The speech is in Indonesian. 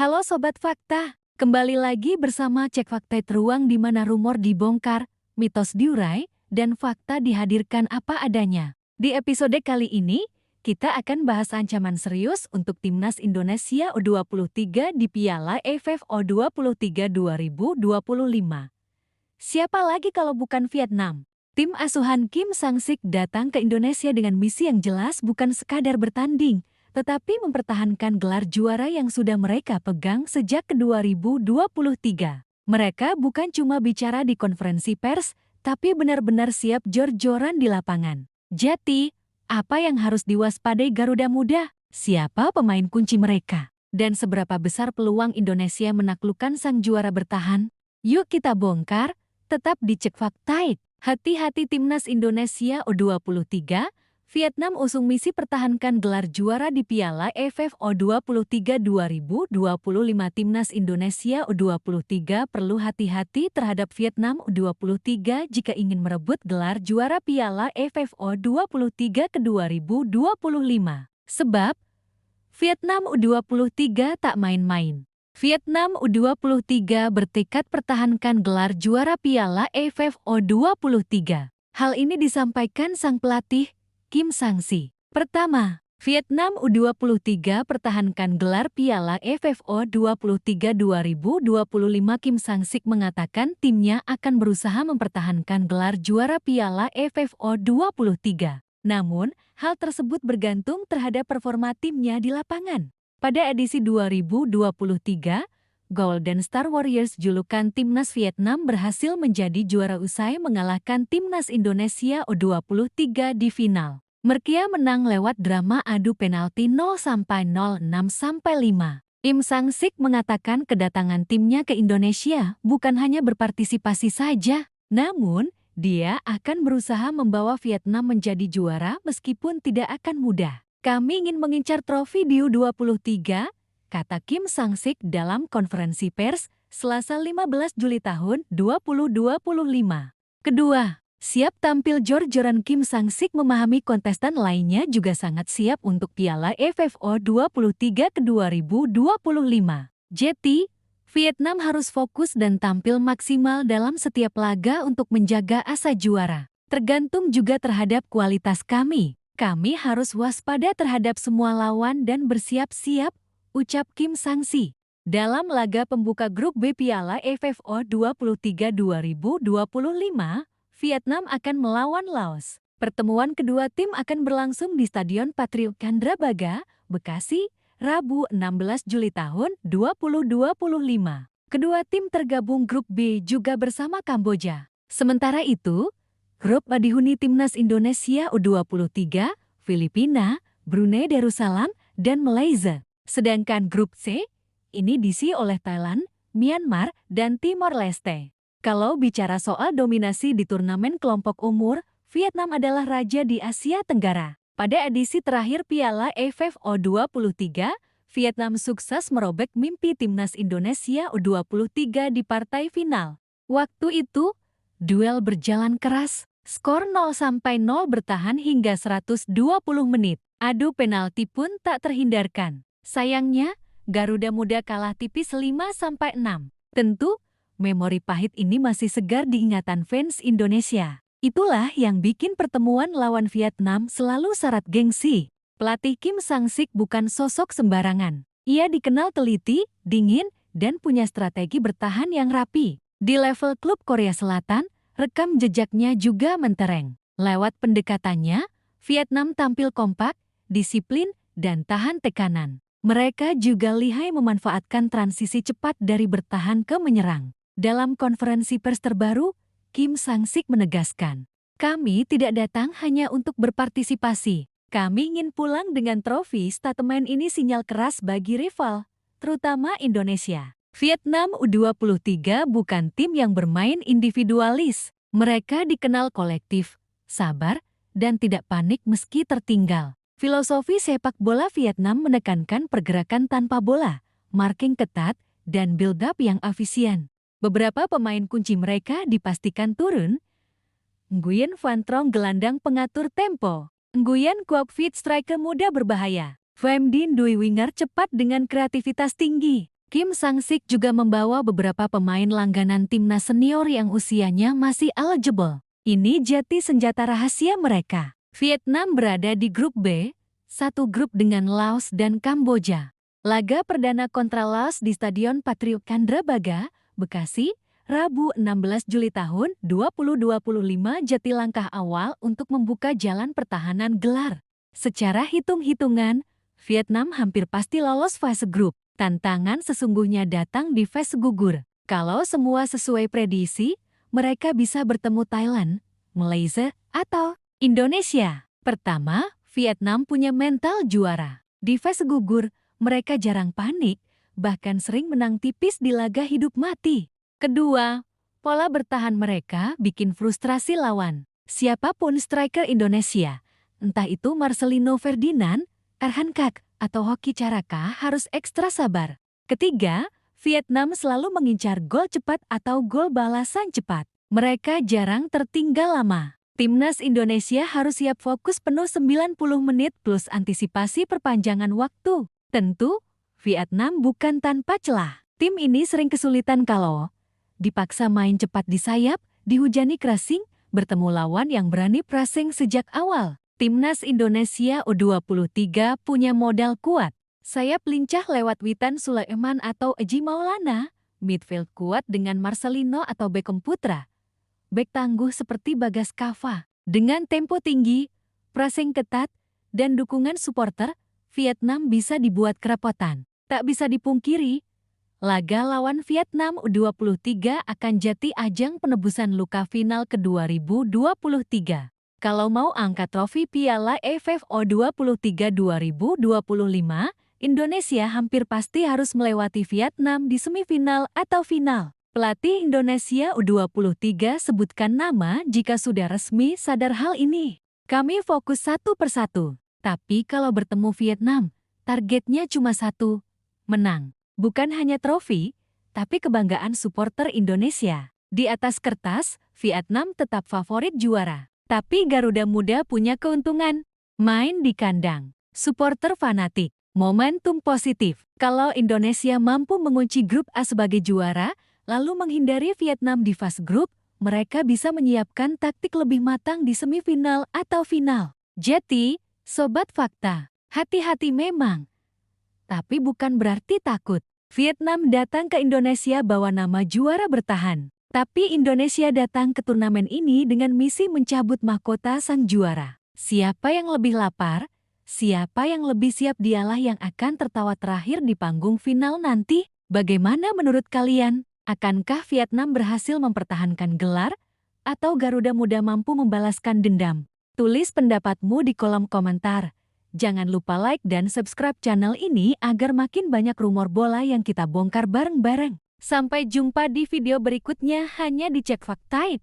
Halo Sobat Fakta, kembali lagi bersama Cek Fakta Teruang di mana rumor dibongkar, mitos diurai, dan fakta dihadirkan apa adanya. Di episode kali ini, kita akan bahas ancaman serius untuk Timnas Indonesia U23 di Piala AFF U23 2025. Siapa lagi kalau bukan Vietnam? Tim asuhan Kim Sang-sik datang ke Indonesia dengan misi yang jelas bukan sekadar bertanding, tetapi mempertahankan gelar juara yang sudah mereka pegang sejak 2023. Mereka bukan cuma bicara di konferensi pers, tapi benar-benar siap jor-joran di lapangan. Jadi, apa yang harus diwaspadai Garuda Muda? Siapa pemain kunci mereka? Dan seberapa besar peluang Indonesia menaklukkan sang juara bertahan? Yuk kita bongkar, tetap di Cek Fakta. Hati-hati Timnas Indonesia U23, Vietnam usung misi pertahankan gelar juara di Piala AFF U23 2025. Timnas Indonesia U23 perlu hati-hati terhadap Vietnam U23 jika ingin merebut gelar juara Piala AFF U23 ke 2025. Sebab, Vietnam U23 tak main-main. Vietnam U23 bertekad pertahankan gelar juara Piala AFF U23. Hal ini disampaikan sang pelatih, Kim Sang-sik. Pertama, Vietnam U23 pertahankan gelar Piala AFF U23 2025. Kim Sang-sik mengatakan timnya akan berusaha mempertahankan gelar juara Piala AFF U23. Namun, hal tersebut bergantung terhadap performa timnya di lapangan. Pada edisi 2023, Golden Star Warriors julukan Timnas Vietnam berhasil menjadi juara usai mengalahkan Timnas Indonesia U23 di final. Mereka menang lewat drama adu penalti 0-0, 6-5. Kim Sang-sik mengatakan kedatangan timnya ke Indonesia bukan hanya berpartisipasi saja, namun dia akan berusaha membawa Vietnam menjadi juara meskipun tidak akan mudah. Kami ingin mengincar trofi di U23, kata Kim Sang-sik dalam konferensi pers Selasa 15 Juli tahun 2025. Kedua, siap tampil jor-joran. Kim Sang-sik memahami kontestan lainnya juga sangat siap untuk Piala AFF U23 ke 2025. Jadi, Vietnam harus fokus dan tampil maksimal dalam setiap laga untuk menjaga asa juara. Tergantung juga terhadap kualitas kami. Kami harus waspada terhadap semua lawan dan bersiap-siap, ucap Kim Sang-sik. Dalam laga pembuka grup B Piala AFF U23 2025, Vietnam akan melawan Laos. Pertemuan kedua tim akan berlangsung di Stadion Patriot Candrabaga, Bekasi, Rabu 16 Juli tahun 2025. Kedua tim tergabung grup B juga bersama Kamboja. Sementara itu, grup A dihuni Timnas Indonesia U23, Filipina, Brunei Darussalam, dan Malaysia. Sedangkan grup C ini diisi oleh Thailand, Myanmar, dan Timor Leste. Kalau bicara soal dominasi di turnamen kelompok umur, Vietnam adalah raja di Asia Tenggara. Pada edisi terakhir Piala AFF U23, Vietnam sukses merobek mimpi Timnas Indonesia U23 di partai final. Waktu itu, duel berjalan keras. Skor 0-0 bertahan hingga 120 menit. Adu penalti pun tak terhindarkan. Sayangnya, Garuda Muda kalah tipis 5-6. Tentu, memori pahit ini masih segar di ingatan fans Indonesia. Itulah yang bikin pertemuan lawan Vietnam selalu syarat gengsi. Pelatih Kim Sang-sik bukan sosok sembarangan. Ia dikenal teliti, dingin, dan punya strategi bertahan yang rapi. Di level klub Korea Selatan, rekam jejaknya juga mentereng. Lewat pendekatannya, Vietnam tampil kompak, disiplin, dan tahan tekanan. Mereka juga lihai memanfaatkan transisi cepat dari bertahan ke menyerang. Dalam konferensi pers terbaru, Kim Sang-sik menegaskan, "Kami tidak datang hanya untuk berpartisipasi. Kami ingin pulang dengan trofi." Statement ini sinyal keras bagi rival, terutama Indonesia. Vietnam U23 bukan tim yang bermain individualis. Mereka dikenal kolektif, sabar, dan tidak panik meski tertinggal. Filosofi sepak bola Vietnam menekankan pergerakan tanpa bola, marking ketat, dan build-up yang efisien. Beberapa pemain kunci mereka dipastikan turun. Nguyen Van Trong gelandang pengatur tempo. Nguyen Quoc Phuet striker muda berbahaya. Pham Dinh Duy winger cepat dengan kreativitas tinggi. Kim Sang-sik juga membawa beberapa pemain langganan timnas senior yang usianya masih eligible. Ini jati senjata rahasia mereka. Vietnam berada di grup B, satu grup dengan Laos dan Kamboja. Laga perdana kontra Laos di Stadion Patriot Candrabaga, Bekasi, Rabu 16 Juli tahun 2025 jadi langkah awal untuk membuka jalan pertahanan gelar. Secara hitung-hitungan, Vietnam hampir pasti lolos fase grup. Tantangan sesungguhnya datang di fase gugur. Kalau semua sesuai prediksi, mereka bisa bertemu Thailand, Malaysia, atau Indonesia. Pertama, Vietnam punya mental juara. Di fase gugur, mereka jarang panik, bahkan sering menang tipis di laga hidup mati. Kedua, pola bertahan mereka bikin frustrasi lawan. Siapapun striker Indonesia, entah itu Marcelino Ferdinand, Erhan Kak, atau Hoki Caraka harus ekstra sabar. Ketiga, Vietnam selalu mengincar gol cepat atau gol balasan cepat. Mereka jarang tertinggal lama. Timnas Indonesia harus siap fokus penuh 90 menit plus antisipasi perpanjangan waktu. Tentu, Vietnam bukan tanpa celah. Tim ini sering kesulitan kalau dipaksa main cepat di sayap, dihujani pressing, bertemu lawan yang berani pressing sejak awal. Timnas Indonesia U23 punya modal kuat. Sayap lincah lewat Witan Sulaiman atau Eji Maulana, midfield kuat dengan Marcelino atau Beckham Putra, bek tangguh seperti Bagas Kava. Dengan tempo tinggi, pressing ketat, dan dukungan supporter, Vietnam bisa dibuat kerepotan. Tak bisa dipungkiri, laga lawan Vietnam U23 akan jadi ajang penebusan luka final ke 2023. Kalau mau angkat trofi Piala AFF U23 2025, Indonesia hampir pasti harus melewati Vietnam di semifinal atau final. Pelatih Indonesia U23 sebutkan nama jika sudah resmi sadar hal ini. Kami fokus satu persatu. Tapi kalau bertemu Vietnam, targetnya cuma satu, menang. Bukan hanya trofi, tapi kebanggaan supporter Indonesia. Di atas kertas, Vietnam tetap favorit juara. Tapi Garuda Muda punya keuntungan. Main di kandang. Supporter fanatik. Momentum positif. Kalau Indonesia mampu mengunci grup A sebagai juara, lalu menghindari Vietnam di fase grup, mereka bisa menyiapkan taktik lebih matang di semifinal atau final. Jadi, Sobat Fakta, hati-hati memang. Tapi bukan berarti takut. Vietnam datang ke Indonesia bawa nama juara bertahan. Tapi Indonesia datang ke turnamen ini dengan misi mencabut mahkota sang juara. Siapa yang lebih lapar, siapa yang lebih siap dialah yang akan tertawa terakhir di panggung final nanti. Bagaimana menurut kalian? Akankah Vietnam berhasil mempertahankan gelar? Atau Garuda Muda mampu membalaskan dendam? Tulis pendapatmu di kolom komentar. Jangan lupa like dan subscribe channel ini agar makin banyak rumor bola yang kita bongkar bareng-bareng. Sampai jumpa di video berikutnya hanya di Cek Fakta.